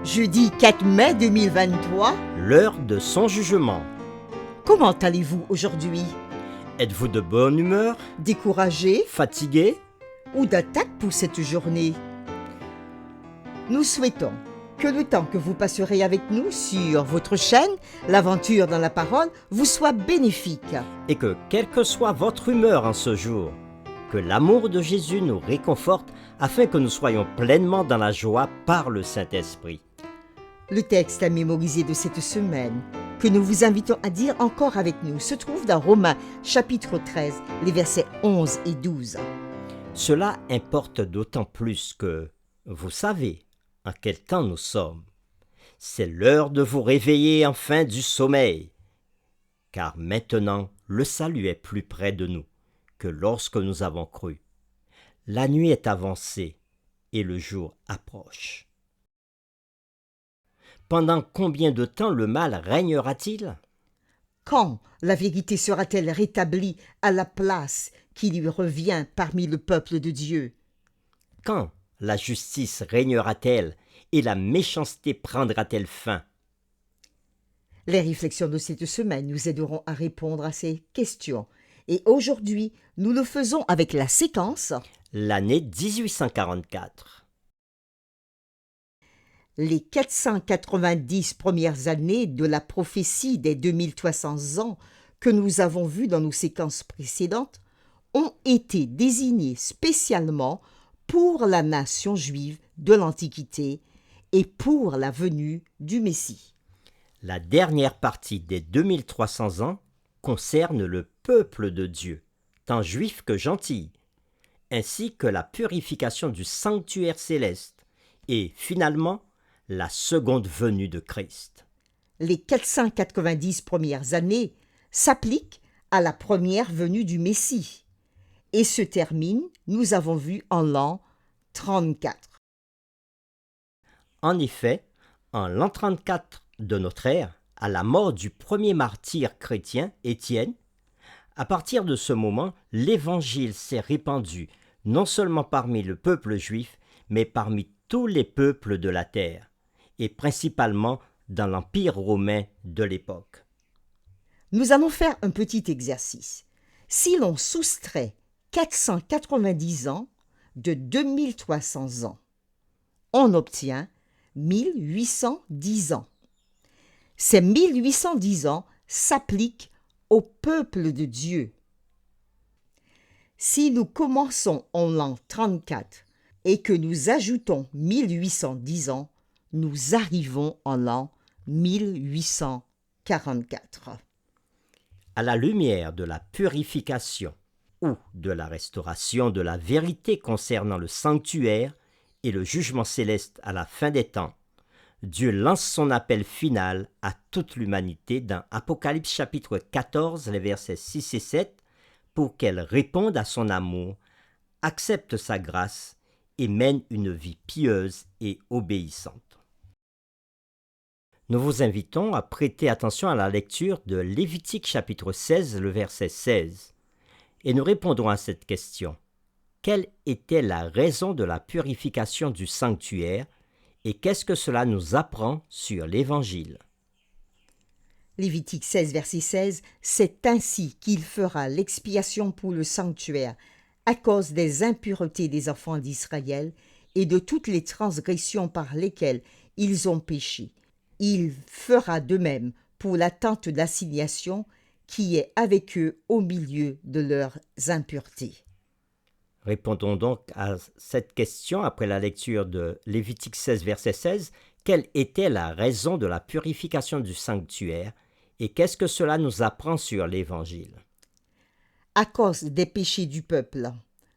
Jeudi 4 mai 2023. L'heure de son jugement. Comment allez-vous aujourd'hui? Êtes-vous de bonne humeur, Découragé fatigué? ou d'attaque pour cette journée? Nous souhaitons que le temps que vous passerez avec nous sur votre chaîne, l'aventure dans la parole, vous soit bénéfique. Et que, quelle que soit votre humeur en ce jour, que l'amour de Jésus nous réconforte afin que nous soyons pleinement dans la joie par le Saint-Esprit. Le texte à mémoriser de cette semaine, que nous vous invitons à dire encore avec nous, se trouve dans Romains chapitre 13, les versets 11 et 12. Cela importe d'autant plus que, vous savez, en quel temps nous sommes. C'est l'heure de vous réveiller enfin du sommeil, car maintenant le salut est plus près de nous que lorsque nous avons cru. La nuit est avancée et le jour approche. Pendant combien de temps le mal régnera-t-il? Quand la vérité sera-t-elle rétablie à la place qui lui revient parmi le peuple de Dieu? Quand la justice régnera-t-elle et la méchanceté prendra-t-elle fin? Les réflexions de cette semaine nous aideront à répondre à ces questions. Et aujourd'hui, nous le faisons avec la séquence L'année 1844. Les 490 premières années de la prophétie des 2300 ans que nous avons vues dans nos séquences précédentes ont été désignées spécialement pour la nation juive de l'Antiquité et pour la venue du Messie. La dernière partie des 2300 ans concerne le peuple de Dieu, tant juif que gentil, ainsi que la purification du sanctuaire céleste et, finalement, la seconde venue de Christ. Les 490 premières années s'appliquent à la première venue du Messie et se terminent, nous avons vu, en l'an 34. En effet, en l'an 34 de notre ère, à la mort du premier martyr chrétien, Étienne, à partir de ce moment, l'Évangile s'est répandu non seulement parmi le peuple juif, mais parmi tous les peuples de la terre, et principalement dans l'Empire romain de l'époque. Nous allons faire un petit exercice. Si l'on soustrait 490 ans de 2300 ans, on obtient 1810 ans. Ces 1810 ans s'appliquent au peuple de Dieu. Si nous commençons en l'an 34 et que nous ajoutons 1810 ans, nous arrivons en l'an 1844. À la lumière de la purification ou de la restauration de la vérité concernant le sanctuaire et le jugement céleste à la fin des temps, Dieu lance son appel final à toute l'humanité dans Apocalypse chapitre 14, les versets 6 et 7, pour qu'elle réponde à son amour, accepte sa grâce et mène une vie pieuse et obéissante. Nous vous invitons à prêter attention à la lecture de Lévitique chapitre 16, le verset 16, et nous répondrons à cette question. Quelle était la raison de la purification du sanctuaire et qu'est-ce que cela nous apprend sur l'Évangile? Lévitique 16, verset 16, c'est ainsi qu'il fera l'expiation pour le sanctuaire à cause des impuretés des enfants d'Israël et de toutes les transgressions par lesquelles ils ont péché. Il fera de même pour la tente d'assignation qui est avec eux au milieu de leurs impuretés. Répondons donc à cette question après la lecture de Lévitique 16, verset 16. Quelle était la raison de la purification du sanctuaire et qu'est-ce que cela nous apprend sur l'Évangile? À cause des péchés du peuple,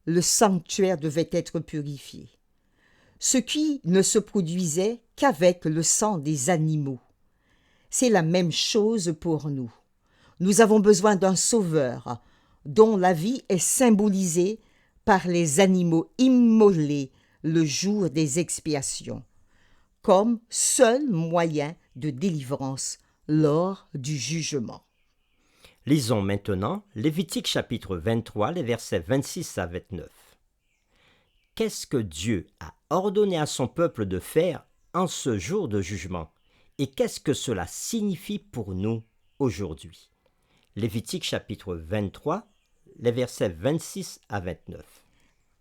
le sanctuaire devait être purifié, ce qui ne se produisait qu'avec le sang des animaux. C'est la même chose pour nous. Nous avons besoin d'un sauveur dont la vie est symbolisée par les animaux immolés le jour des expiations, comme seul moyen de délivrance lors du jugement. Lisons maintenant Lévitique chapitre 23, les versets 26 à 29. Qu'est-ce que Dieu a ordonné à son peuple de faire en ce jour de jugement et qu'est-ce que cela signifie pour nous aujourd'hui. Lévitique chapitre 23, les versets 26 à 29.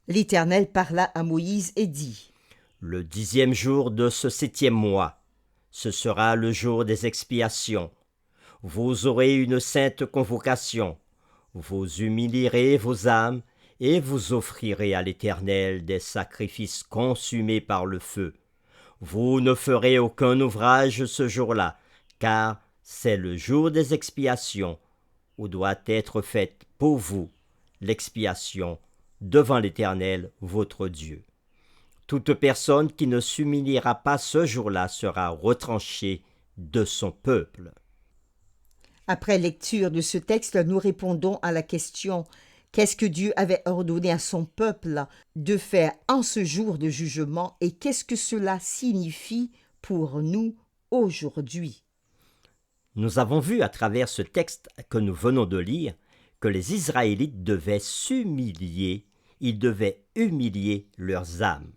L'Éternel parla à Moïse et dit : Le 10e jour de ce 7e mois, ce sera le jour des expiations. Vous aurez une sainte convocation. Vous humilierez vos âmes et vous offrirez à l'Éternel des sacrifices consumés par le feu. Vous ne ferez aucun ouvrage ce jour-là, car c'est le jour des expiations, où doit être faite pour vous l'expiation devant l'Éternel votre Dieu. Toute personne qui ne s'humiliera pas ce jour-là sera retranchée de son peuple. Après lecture de ce texte, nous répondons à la question : qu'est-ce que Dieu avait ordonné à son peuple de faire en ce jour de jugement et qu'est-ce que cela signifie pour nous aujourd'hui? Nous avons vu à travers ce texte que nous venons de lire que les Israélites devaient s'humilier, ils devaient humilier leurs âmes.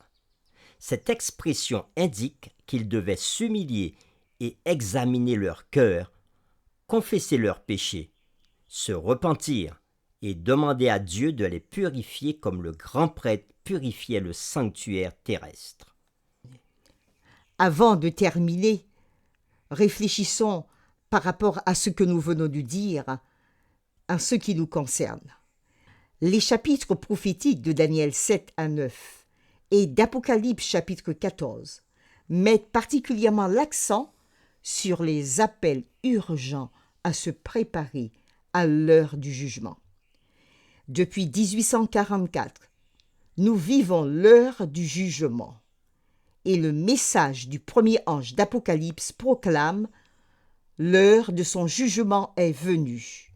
Cette expression indique qu'ils devaient s'humilier et examiner leur cœur, confesser leurs péchés, se repentir et demander à Dieu de les purifier comme le grand prêtre purifiait le sanctuaire terrestre. Avant de terminer, réfléchissons par rapport à ce que nous venons de dire, en ce qui nous concerne. Les chapitres prophétiques de Daniel 7 à 9 et d'Apocalypse chapitre 14 mettent particulièrement l'accent sur les appels urgents à se préparer à l'heure du jugement. Depuis 1844, nous vivons l'heure du jugement et le message du premier ange d'Apocalypse proclame : l'heure de son jugement est venue.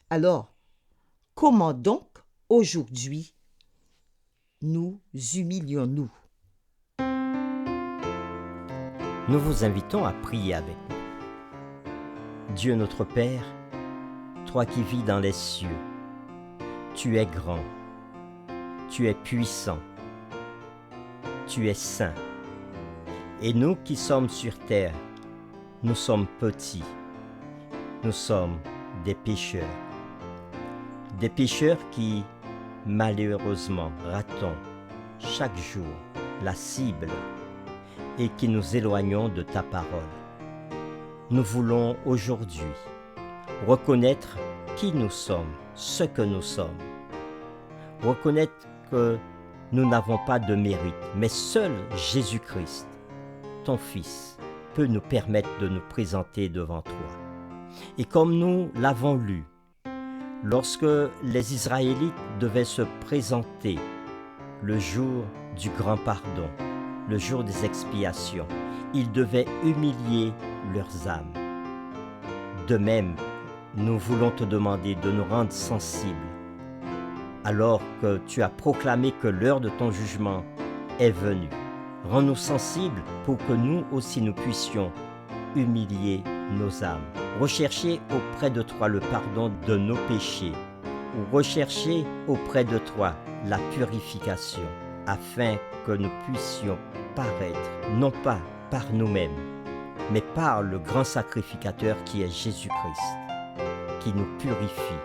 Alors, comment donc, aujourd'hui, nous humilions-nous? Nous vous invitons à prier avec nous. Dieu notre Père, toi qui vis dans les cieux, tu es grand, tu es puissant, tu es saint. Et nous qui sommes sur terre, nous sommes petits, nous sommes des pécheurs qui, malheureusement, ratons chaque jour la cible et qui nous éloignons de ta parole. Nous voulons aujourd'hui reconnaître qui nous sommes, ce que nous sommes, reconnaître que nous n'avons pas de mérite, mais seul Jésus-Christ, ton Fils, peut nous permettre de nous présenter devant toi. Et comme nous l'avons lu, lorsque les Israélites devaient se présenter le jour du grand pardon, le jour des expiations, ils devaient humilier leurs âmes. De même, nous voulons te demander de nous rendre sensibles, alors que tu as proclamé que l'heure de ton jugement est venue. Rends-nous sensibles pour que nous aussi nous puissions humilier nos âmes, rechercher auprès de toi le pardon de nos péchés, ou rechercher auprès de toi la purification, afin que nous puissions paraître, non pas par nous-mêmes, mais par le grand sacrificateur qui est Jésus-Christ, qui nous purifie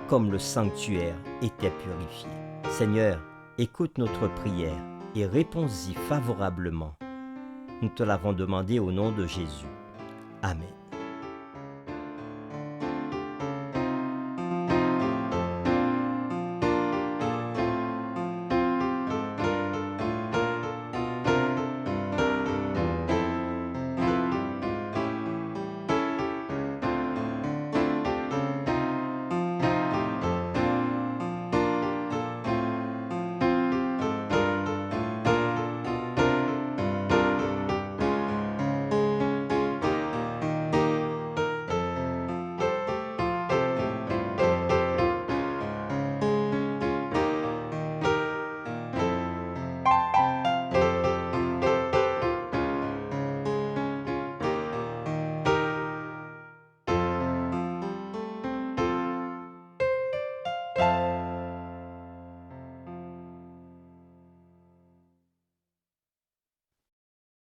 comme le sanctuaire était purifié. Seigneur, écoute notre prière et réponds-y favorablement. Nous te l'avons demandé au nom de Jésus. Amen.